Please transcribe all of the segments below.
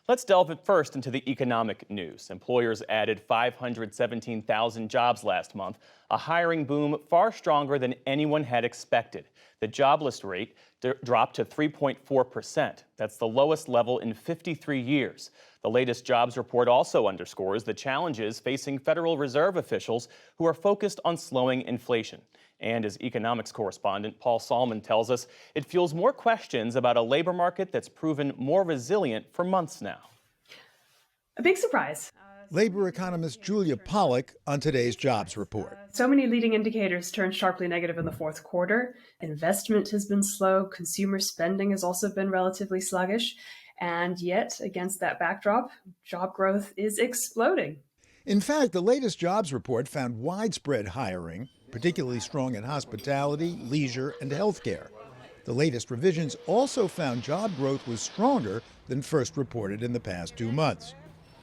Let's delve at first into the economic news. Employers added 517,000 jobs last month, a hiring boom far stronger than anyone had expected. The jobless rate dropped to 3.4%. That's the lowest level in 53 years. The latest jobs report also underscores the challenges facing Federal Reserve officials who are focused on slowing inflation. And as economics correspondent Paul Salmon tells us, it fuels more questions about a labor market that's proven more resilient for months now. A big surprise. Labor economist Julia Pollock on today's jobs report. So many leading indicators turned sharply negative in the fourth quarter. Investment has been slow. Consumer spending has also been relatively sluggish. And yet, against that backdrop, job growth is exploding. In fact, the latest jobs report found widespread hiring, particularly strong in hospitality, leisure, and healthcare. The latest revisions also found job growth was stronger than first reported in the past 2 months.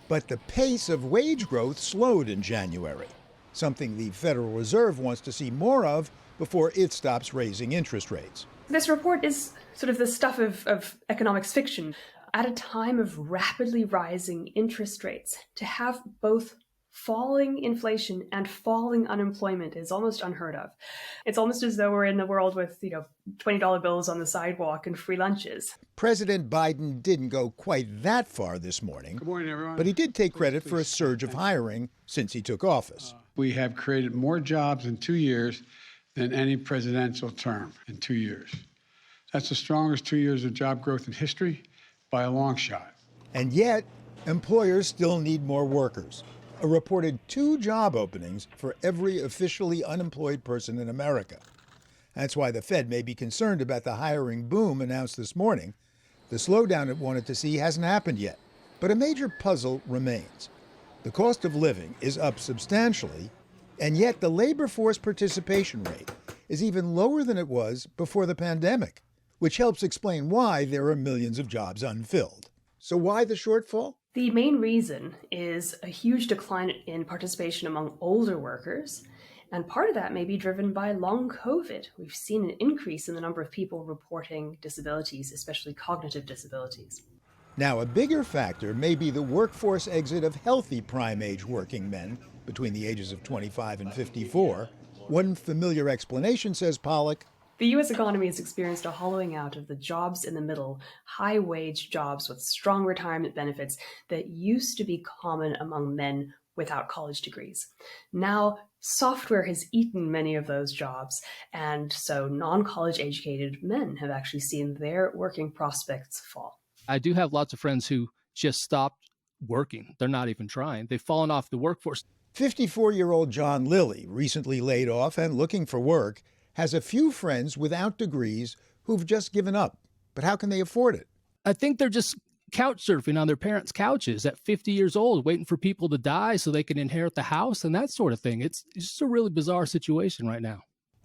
But the pace of wage growth slowed in January, something the Federal Reserve wants to see more of before it stops raising interest rates. This report is sort of the stuff of economics fiction. At a time of rapidly rising interest rates, to have both falling inflation and falling unemployment is almost unheard of. It's almost as though we're in the world with, $20 bills on the sidewalk and free lunches. President Biden didn't go quite that far this morning. Good morning, everyone. But he did take credit for a surge of hiring since he took office. We have created more jobs in 2 years than any presidential term in 2 years. That's the strongest 2 years of job growth in history by a long shot. And yet, employers still need more workers. A reported 2 job openings for every officially unemployed person in America. That's why the Fed may be concerned about the hiring boom announced this morning. The slowdown it wanted to see hasn't happened yet. But a major puzzle remains. The cost of living is up substantially, and yet the labor force participation rate is even lower than it was before the pandemic, which helps explain why there are millions of jobs unfilled. So why the shortfall? The main reason is a huge decline in participation among older workers, and part of that may be driven by long COVID. We've seen an increase in the number of people reporting disabilities, especially cognitive disabilities. Now, a bigger factor may be the workforce exit of healthy prime-age working men between the ages of 25 and 54. One familiar explanation, says Pollock, the U.S. economy has experienced a hollowing out of the jobs in the middle, high-wage jobs with strong retirement benefits that used to be common among men without college degrees. Now, software has eaten many of those jobs, and so non-college educated men have actually seen their working prospects fall. I do have lots of friends who just stopped working. They're not even trying. They've fallen off the workforce. 54-year-old John Lilly, recently laid off and looking for work, has a few friends without degrees who've just given up. But how can they afford it? I think they're just couch surfing on their parents' couches at 50 years old, waiting for people to die so they can inherit the house and that sort of thing. It's just a really bizarre situation right now.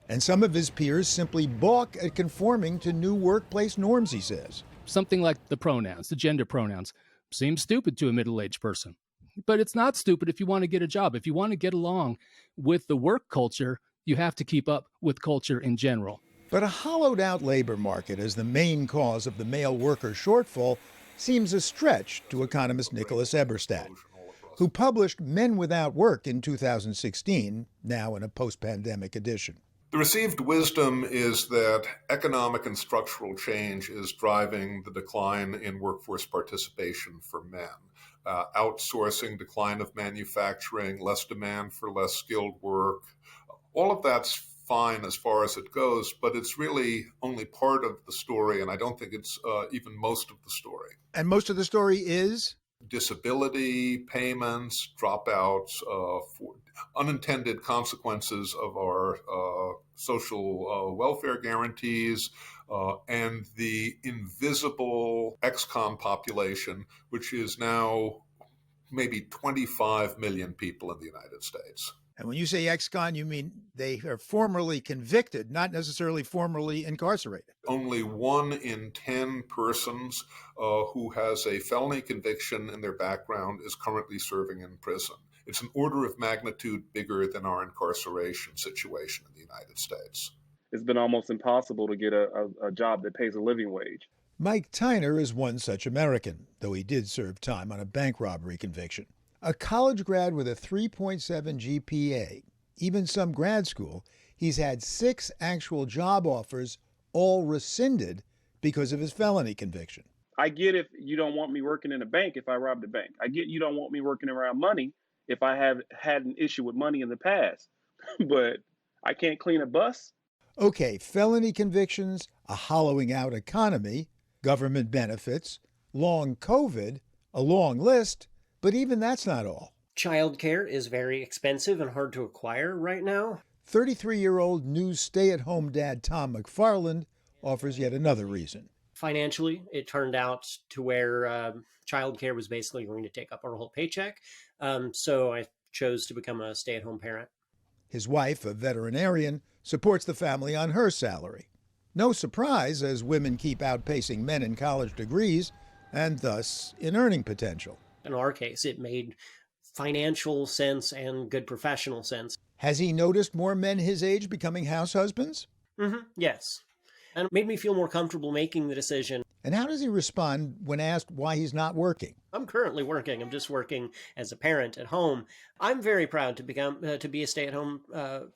And some of his peers simply balk at conforming to new workplace norms, he says. Something like the pronouns, the gender pronouns, seems stupid to a middle-aged person. But it's not stupid if you want to get a job. If you want to get along with the work culture, you have to keep up with culture in general. But a hollowed-out labor market as the main cause of the male worker shortfall seems a stretch to economist Nicholas Eberstadt, who published Men Without Work in 2016, now in a post-pandemic edition. The received wisdom is that economic and structural change is driving the decline in workforce participation for men. Outsourcing, decline of manufacturing, less demand for less skilled work. All of that's fine as far as it goes, but it's really only part of the story, and I don't think it's even most of the story. And most of the story is? Disability payments, dropouts, for unintended consequences of our social welfare guarantees, and the invisible ex-con population, which is now maybe 25 million people in the United States. And when you say ex-con, you mean they are formerly convicted, not necessarily formerly incarcerated. Only 1 in 10 persons who has a felony conviction in their background is currently serving in prison. It's an order of magnitude bigger than our incarceration situation in the United States. It's been almost impossible to get a job that pays a living wage. Mike Tyner is one such American, though he did serve time on a bank robbery conviction. A college grad with a 3.7 GPA, even some grad school, he's had 6 actual job offers, all rescinded because of his felony conviction. I get if you don't want me working in a bank if I robbed a bank. I get you don't want me working around money if I have had an issue with money in the past. But I can't clean a bus. Okay, felony convictions, a hollowing out economy, government benefits, long COVID, a long list, but even that's not all. Childcare is very expensive and hard to acquire right now. 33-year-old new stay-at-home dad Tom McFarland offers yet another reason. Financially, it turned out to where childcare was basically going to take up our whole paycheck. So I chose to become a stay-at-home parent. His wife, a veterinarian, supports the family on her salary. No surprise, as women keep outpacing men in college degrees and thus in earning potential. In our case, it made financial sense and good professional sense. Has he noticed more men his age becoming house husbands? Yes. And it made me feel more comfortable making the decision. And how does he respond when asked why he's not working? I'm currently working. I'm just working as a parent at home. I'm very proud to be a stay-at-home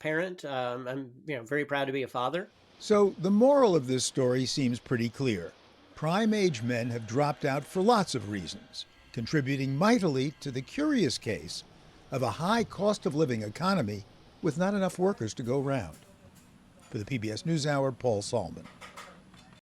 parent. I'm very proud to be a father. So the moral of this story seems pretty clear. Prime-age men have dropped out for lots of reasons, contributing mightily to the curious case of a high cost-of-living economy with not enough workers to go round. For the PBS NewsHour, Paul Salman.